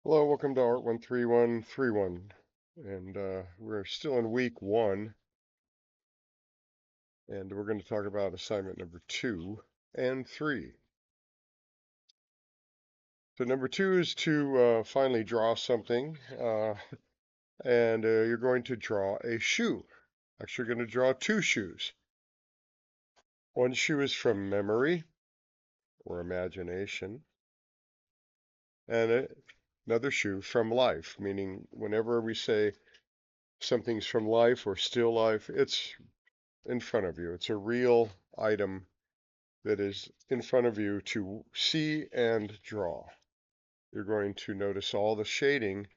Hello, welcome to Art 13131. And we're still in week one, and we're going to talk about assignment number 2 and 3. So, number 2 is to finally draw something, and you're going to draw a shoe. Actually, you're going to draw two shoes. One shoe is from memory or imagination, and another shoe from life, meaning whenever we say something's from life or still life, it's in front of you. It's a real item that is in front of you to see and draw. You're going to notice all the shading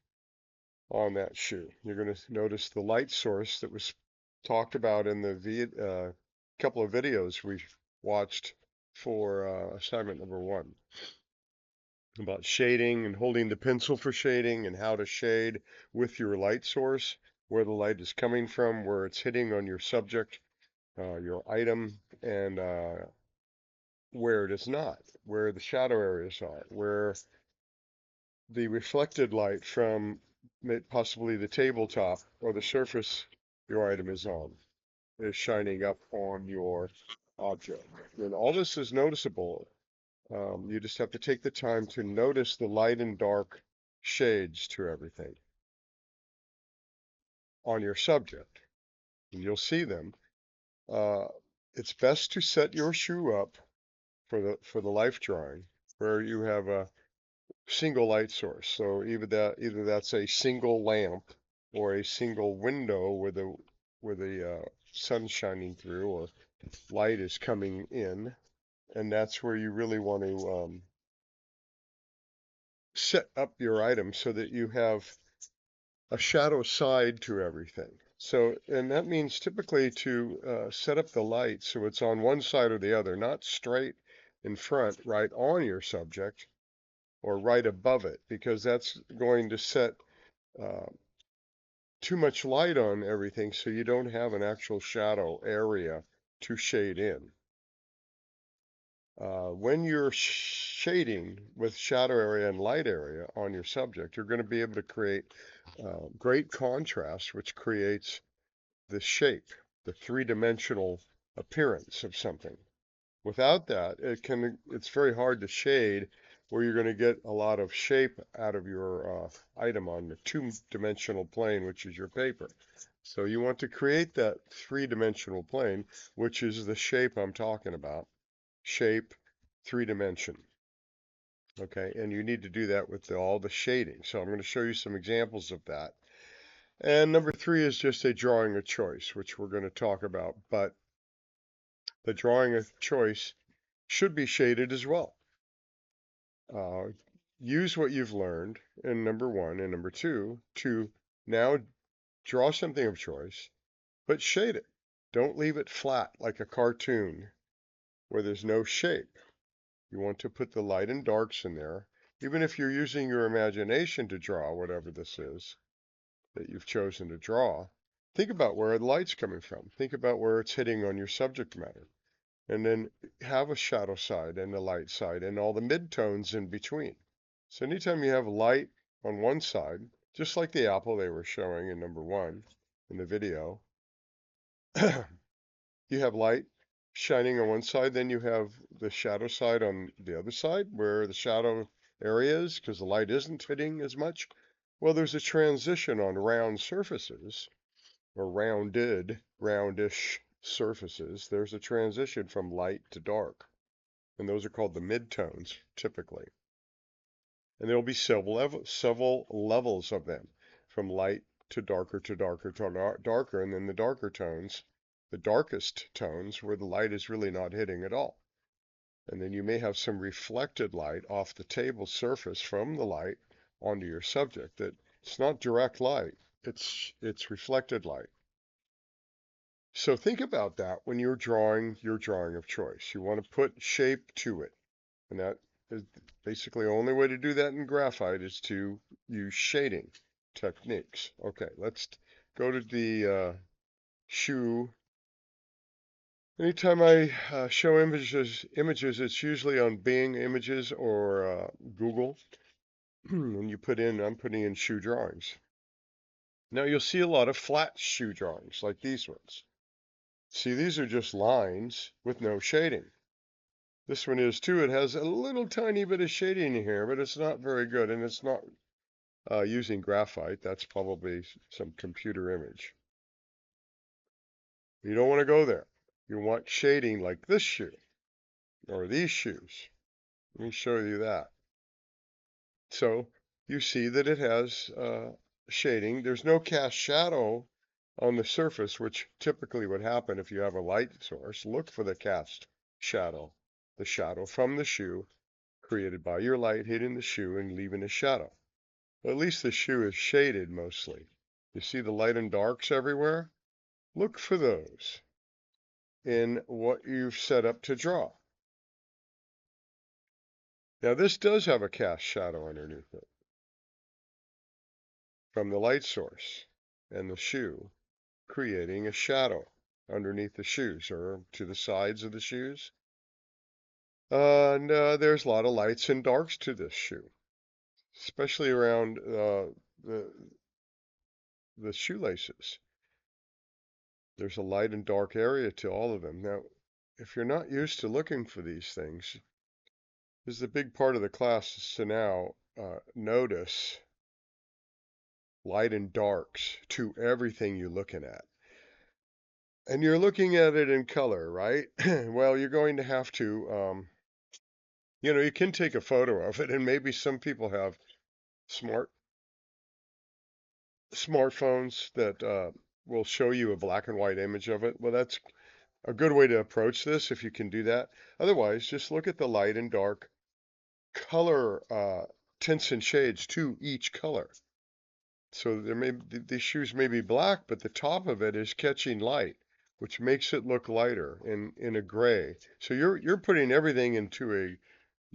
on that shoe. You're going to notice the light source that was talked about in the couple of videos we watched for assignment number 1 about shading and holding the pencil for shading and how to shade with your light source, where the light is coming from, where it's hitting on your subject, your item, and where it is not, where the shadow areas are, where the reflected light from possibly the tabletop or the surface your item is on is shining up on your object. And all this is noticeable. You just have to take the time to notice the light and dark shades to everything on your subject. And you'll see them. Uh, it's best to set your shoe up for the life drawing where you have a single light source. So either that's a single lamp or a single window where the sun's shining through or light is coming in, and that's where you really want to set up your item so that you have a shadow side to everything. So, and that means typically to set up the light so it's on one side or the other, not straight in front, right on your subject, or right above it, because that's going to set uh, too much light on everything so you don't have an actual shadow area to shade in. When you're shading with shadow area and light area on your subject, you're going to be able to create great contrast, which creates the shape, the three-dimensional appearance of something. Without that, it's very hard to shade where you're going to get a lot of shape out of your item on the two-dimensional plane, which is your paper. So you want to create that three-dimensional plane, which is the shape I'm talking about. Shape, three-dimension. Okay, and you need to do that with all the shading. So I'm going to show you some examples of that. And number 3 is just a drawing of choice, which we're going to talk about. But the drawing of choice should be shaded as well. Uh, use what you've learned in number 1 and number 2 to now draw something of choice, but shade it. Don't leave it flat like a cartoon where there's no shape. You want to put the light and darks in there, even if you're using your imagination to draw whatever this is that you've chosen to draw. Think about where the light's coming from. Think about where it's hitting on your subject matter. And then have a shadow side and a light side and all the midtones in between. So anytime you have light on one side, just like the apple they were showing in number 1 in the video, you have light shining on one side, then you have the shadow side on the other side where the shadow area is because the light isn't hitting as much. Well, there's a transition on round surfaces or roundish surfaces. There's a transition from light to dark, and those are called the midtones typically. And there'll be several levels of them, from light to darker to darker to darker, and then the darker tones, the darkest tones where the light is really not hitting at all. And then you may have some reflected light off the table surface from the light onto your subject. That it's not direct light, it's reflected light. So think about that when you're drawing your drawing of choice. You want to put shape to it. And that is basically the only way to do that in graphite is to use shading techniques. Okay, let's go to the shoe. Anytime I show images, it's usually on Bing Images or Google. and I'm putting in shoe drawings. Now you'll see a lot of flat shoe drawings like these ones. See, these are just lines with no shading. This one is too. It has a little tiny bit of shading here, but it's not very good, and it's not using graphite. That's probably some computer image. You don't want to go there. You want shading like this shoe or these shoes. Let me show you that. So you see that it has shading. There's no cast shadow on the surface, which typically would happen if you have a light source. Look for the cast shadow, the shadow from the shoe created by your light hitting the shoe and leaving a shadow. Well, at least the shoe is shaded mostly. You see the light and darks everywhere? Look for those in what you've set up to draw. Now this does have a cast shadow underneath it from the light source and the shoe, creating a shadow underneath the shoes or to the sides of the shoes. And there's a lot of lights and darks to this shoe, especially around the shoelaces. There's a light and dark area to all of them. Now, if you're not used to looking for these things, this is a big part of the class is to now notice light and darks to everything you're looking at. And you're looking at it in color, right? Well, you're going to have to, you can take a photo of it, and maybe some people have smartphones that will show you a black and white image of it. Well, that's a good way to approach this if you can do that. Otherwise, just look at the light and dark color tints and shades to each color. So these shoes may be black, but the top of it is catching light, which makes it look lighter in a gray. So you're putting everything into a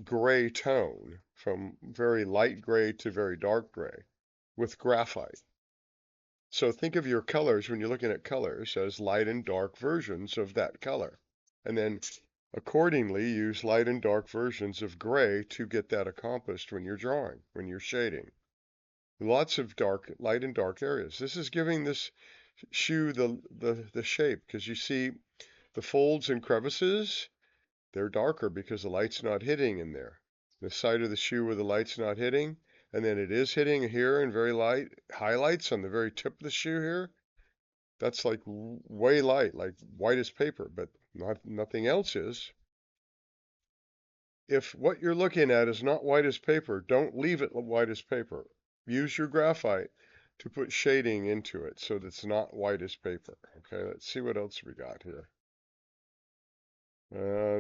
gray tone, from very light gray to very dark gray with graphite. So think of your colors when you're looking at colors as light and dark versions of that color. And then accordingly use light and dark versions of gray to get that accomplished when you're drawing, when you're shading. Lots of light and dark areas. This is giving this shoe the shape, because you see the folds and crevices, they're darker because the light's not hitting in there. The side of the shoe where the light's not hitting, and then it is hitting here in very light highlights on the very tip of the shoe here. That's like way light, like white as paper, but nothing else is. If what you're looking at is not white as paper, don't leave it white as paper. Use your graphite to put shading into it so that it's not white as paper. Okay, let's see what else we got here.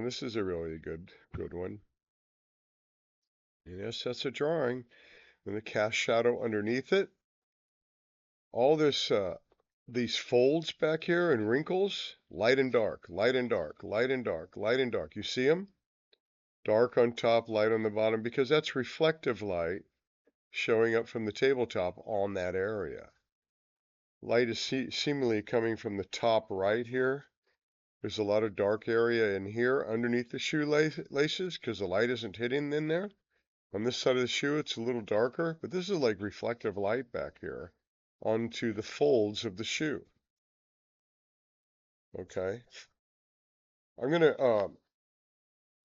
This is a really good one. Yes, that's a drawing. And the cast shadow underneath it. All these folds back here and wrinkles, light and dark, light and dark, light and dark, light and dark. You see them? Dark on top, light on the bottom, because that's reflective light showing up from the tabletop on that area. Light is seemingly coming from the top right here. There's a lot of dark area in here underneath the shoelaces because the light isn't hitting in there. On this side of the shoe, it's a little darker, but this is like reflective light back here onto the folds of the shoe. Okay. I'm going to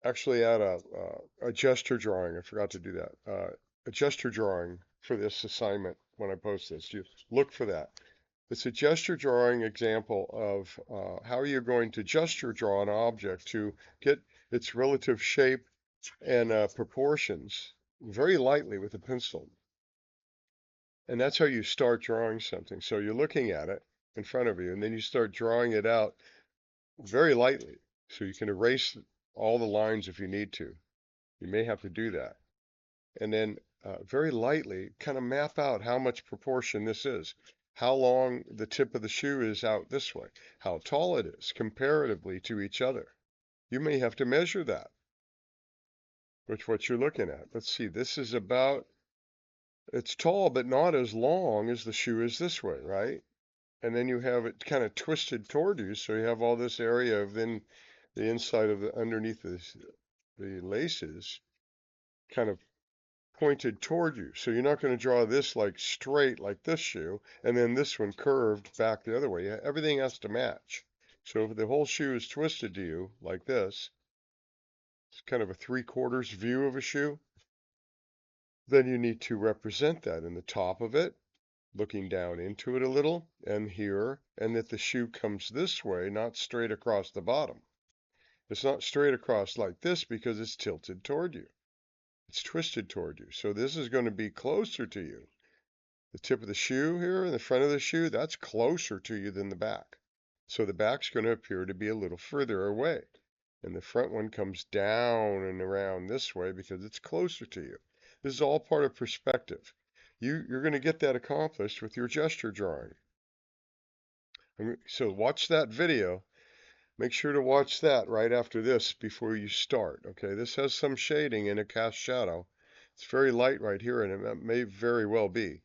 actually add a gesture drawing. I forgot to do that. A gesture drawing for this assignment when I post this. You look for that. It's a gesture drawing example of how you're going to gesture draw an object to get its relative shape and proportions very lightly with a pencil. And that's how you start drawing something. So you're looking at it in front of you, and then you start drawing it out very lightly. So you can erase all the lines if you need to. You may have to do that. And then very lightly kind of map out how much proportion this is. How long the tip of the shoe is out this way. How tall it is comparatively to each other. You may have to measure that with what you're looking at. Let's see, this is about, it's tall but not as long as the shoe is this way, right? And then you have it kind of twisted toward you, so you have all this area of then the inside of the underneath the laces kind of pointed toward you. So you're not going to draw this like straight like this shoe, and then this one curved back the other way. Everything has to match. So if the whole shoe is twisted to you like this, it's kind of a 3/4 view of a shoe, then you need to represent that in the top of it, looking down into it a little, and here, and that the shoe comes this way, not straight across the bottom. It's not straight across like this because it's tilted toward you. It's twisted toward you. So this is going to be closer to you. The tip of the shoe here and the front of the shoe, that's closer to you than the back. So the back's going to appear to be a little further away. And the front one comes down and around this way because it's closer to you. This is all part of perspective. You're going to get that accomplished with your gesture drawing. So watch that video. Make sure to watch that right after this before you start. Okay, this has some shading in a cast shadow. It's very light right here, and it may very well be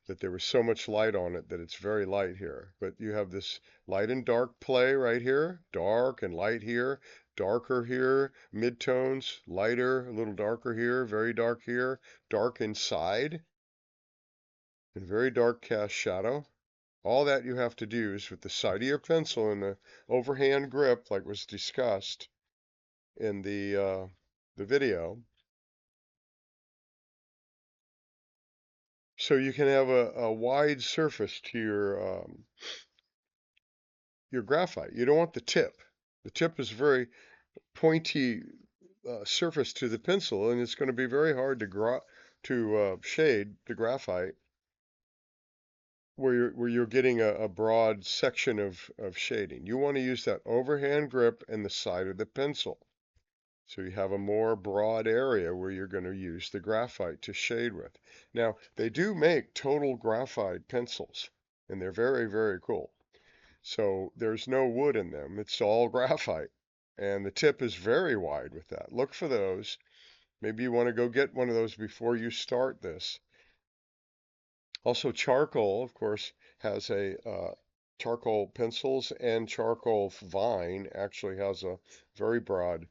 that there was so much light on it that it's very light here. But you have this light and dark play right here, dark and light here, darker here, midtones, lighter, a little darker here, very dark here, dark inside, and very dark cast shadow. All that you have to do is with the side of your pencil and the overhand grip, like was discussed in the video, so you can have a wide surface to your graphite. You don't want the tip. The tip is very pointy surface to the pencil, and it's going to be very hard to shade the graphite where you're getting a broad section of shading. You want to use that overhand grip and the side of the pencil. So you have a more broad area where you're going to use the graphite to shade with. Now, they do make total graphite pencils, and they're very, very cool. So there's no wood in them. It's all graphite. And the tip is very wide with that. Look for those. Maybe you want to go get one of those before you start this. Also, charcoal, of course, has a charcoal pencils, and charcoal vine actually has a very broad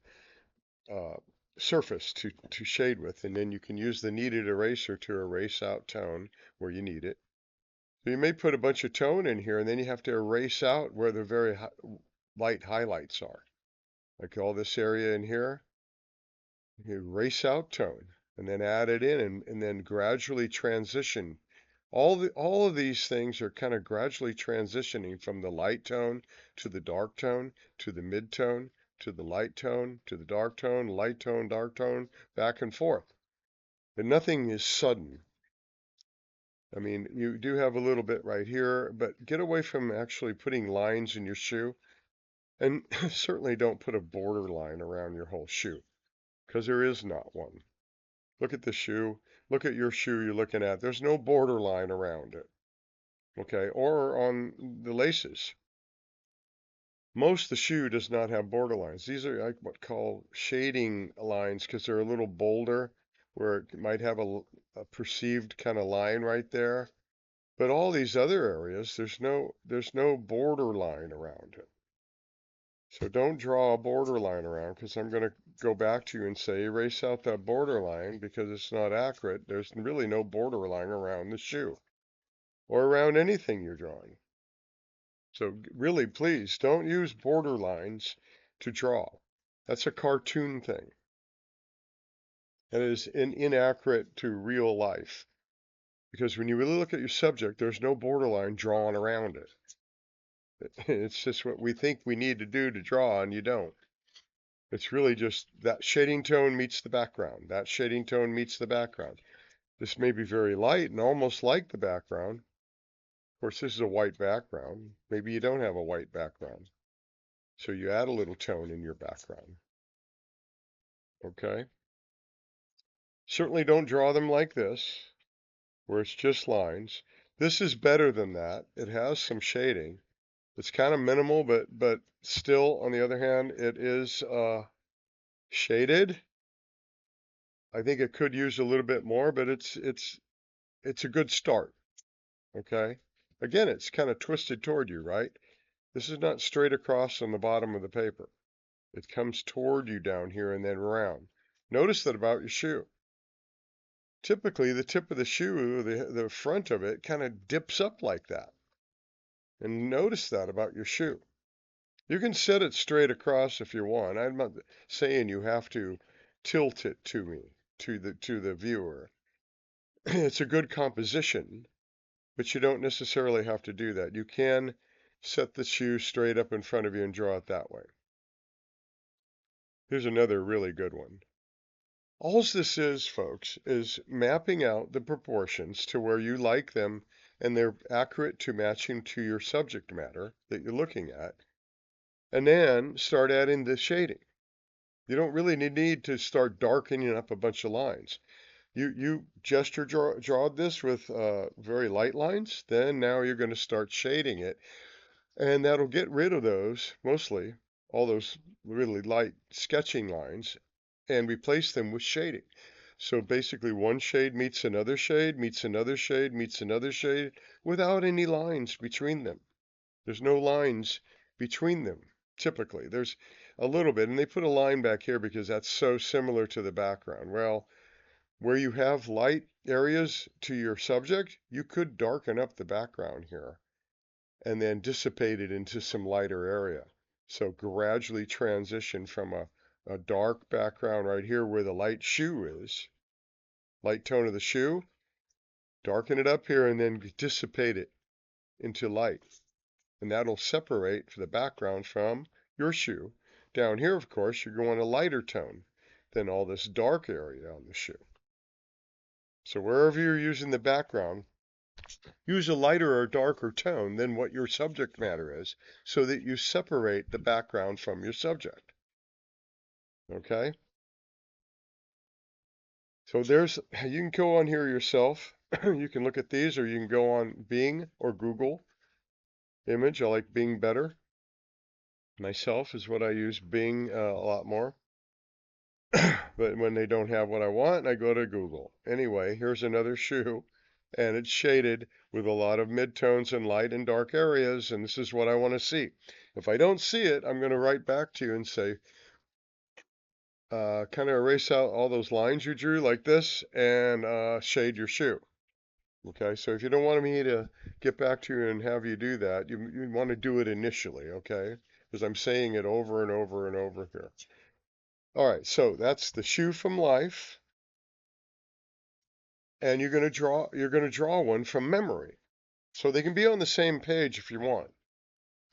surface to shade with, and then you can use the kneaded eraser to erase out tone where you need it. So you may put a bunch of tone in here, and then you have to erase out where the very light highlights are. Like all this area in here, you erase out tone, and then add it in, and then gradually transition. All of these things are kind of gradually transitioning from the light tone to the dark tone to the mid tone to the light tone to the dark tone, light tone, dark tone, back and forth. And nothing is sudden. I mean, you do have a little bit right here, but get away from actually putting lines in your shoe. And certainly don't put a border line around your whole shoe, because there is not one. Look at the shoe. Look at your shoe you're looking at. There's no border line around it. Okay, or on the laces. Most of the shoe does not have border lines. These are like what called shading lines because they're a little bolder, where it might have a perceived kind of line right there. But all these other areas, there's no border line around it. So don't draw a border line around, because I'm going to go back to you and say erase out that border line because it's not accurate. There's really no border line around the shoe or around anything you're drawing. So really, please don't use border lines to draw. That's a cartoon thing. That is inaccurate to real life. Because when you really look at your subject, there's no borderline drawn around it. It's just what we think we need to do to draw, and you don't. It's really just that shading tone meets the background. That shading tone meets the background. This may be very light and almost like the background. Of course, this is a white background. Maybe you don't have a white background. So you add a little tone in your background. Okay? Certainly don't draw them like this, where it's just lines. This is better than that. It has some shading. It's kind of minimal, but still, on the other hand, it is shaded. I think it could use a little bit more, but it's a good start. Okay? Again, it's kind of twisted toward you, right? This is not straight across on the bottom of the paper. It comes toward you down here and then around. Notice that about your shoe. typically the tip of the shoe, the front of it kind of dips up like that. And notice that about your shoe. You can set it straight across if you want. I'm not saying you have to tilt it to me, to the viewer. It's a good composition, but you don't necessarily have to do that. You can set the shoe straight up in front of you and draw it that way. Here's another really good one. All this is, folks, is mapping out the proportions to where you like them and they're accurate to matching to your subject matter that you're looking at. And then start adding the shading. You don't really need to start darkening up a bunch of lines. You gesture draw this with very light lines, then now you're going to start shading it, and that'll get rid of those, mostly, all those really light sketching lines, and replace them with shading. So basically one shade meets another shade, meets another shade, meets another shade, without any lines between them. There's no lines between them, typically. There's a little bit, and they put a line back here because that's so similar to the background. Well, where you have light areas to your subject, you could darken up the background here and then dissipate it into some lighter area. So gradually transition from a dark background right here where the light shoe is, light tone of the shoe, darken it up here and then dissipate it into light. And that'll separate the background from your shoe. Down here, of course, you're going a lighter tone than all this dark area on the shoe. So wherever you're using the background, use a lighter or darker tone than what your subject matter is so that you separate the background from your subject. Okay? So you can go on here yourself. You can look at these, or you can go on Bing or Google image. I like Bing better. Myself is what I use Bing a lot more. But when they don't have what I want, I go to Google. Anyway, here's another shoe, and it's shaded with a lot of midtones and light and dark areas, and this is what I want to see. If I don't see it, I'm going to write back to you and say, kind of erase out all those lines you drew like this and shade your shoe. Okay, so if you don't want me to get back to you and have you do that, you want to do it initially, okay? Because I'm saying it over and over and over here. All right, so that's the shoe from life. And you're going to draw one from memory. So they can be on the same page if you want.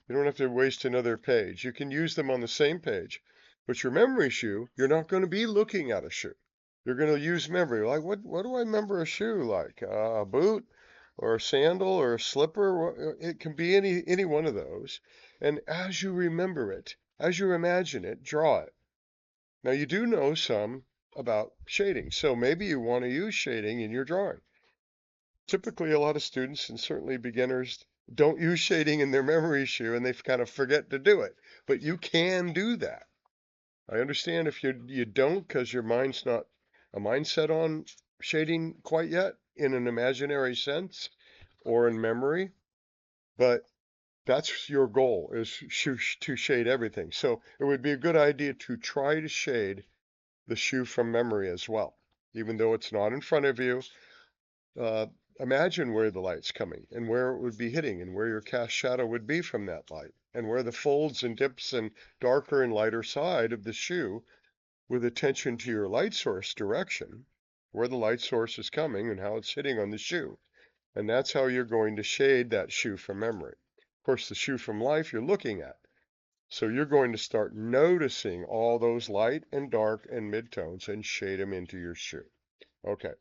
You don't have to waste another page. You can use them on the same page. But your memory shoe, you're not going to be looking at a shoe. You're going to use memory. Like, what do I remember a shoe like? A boot or a sandal or a slipper? It can be any one of those. And as you remember it, as you imagine it, draw it. Now, you do know some about shading, so maybe you want to use shading in your drawing. Typically, a lot of students, and certainly beginners, don't use shading in their memory shoe and they kind of forget to do it. But you can do that. I understand if you don't because your mind's not a mindset on shading quite yet in an imaginary sense or in memory, but that's your goal, is to shade everything. So it would be a good idea to try to shade the shoe from memory as well. Even though it's not in front of you, imagine where the light's coming and where it would be hitting and where your cast shadow would be from that light and where the folds and dips and darker and lighter side of the shoe with attention to your light source direction, where the light source is coming and how it's hitting on the shoe. And that's how you're going to shade that shoe from memory. Of course, the shoe from life you're looking at. So you're going to start noticing all those light and dark and midtones and shade them into your shoe. Okay,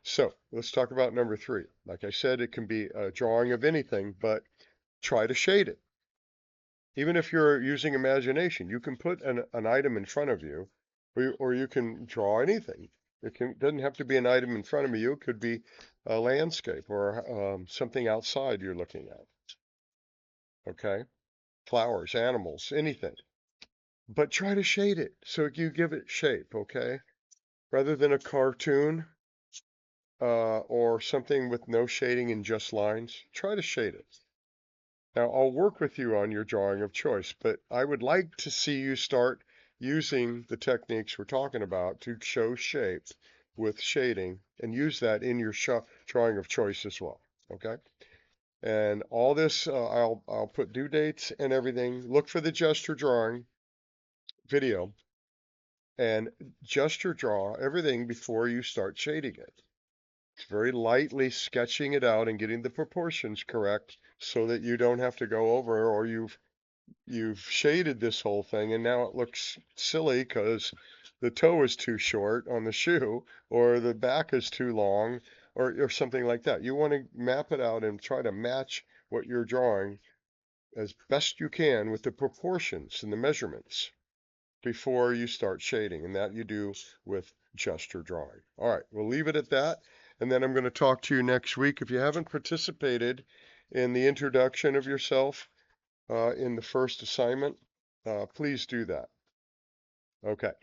so let's talk about number 3. Like I said, it can be a drawing of anything, but try to shade it. Even if you're using imagination, you can put an item in front of you, or you can draw anything. Doesn't have to be an item in front of you. It could be a landscape or something outside you're looking at. Okay? Flowers, animals, anything. But try to shade it so you give it shape, okay? Rather than a cartoon or something with no shading and just lines, try to shade it. Now, I'll work with you on your drawing of choice, but I would like to see you start using the techniques we're talking about to show shape with shading and use that in your drawing of choice as well. Okay. And all this, I'll put due dates and everything. Look for the gesture drawing video and gesture draw everything before you start shading it. It's very lightly sketching it out and getting the proportions correct so that you don't have to go over, or you've shaded this whole thing and now it looks silly because the toe is too short on the shoe or the back is too long or something like that. You want to map it out and try to match what you're drawing as best you can with the proportions and the measurements before you start shading, and that you do with gesture drawing. All right, we'll leave it at that, and then I'm going to talk to you next week. If you haven't participated in the introduction of yourself in the first assignment, please do that. Okay.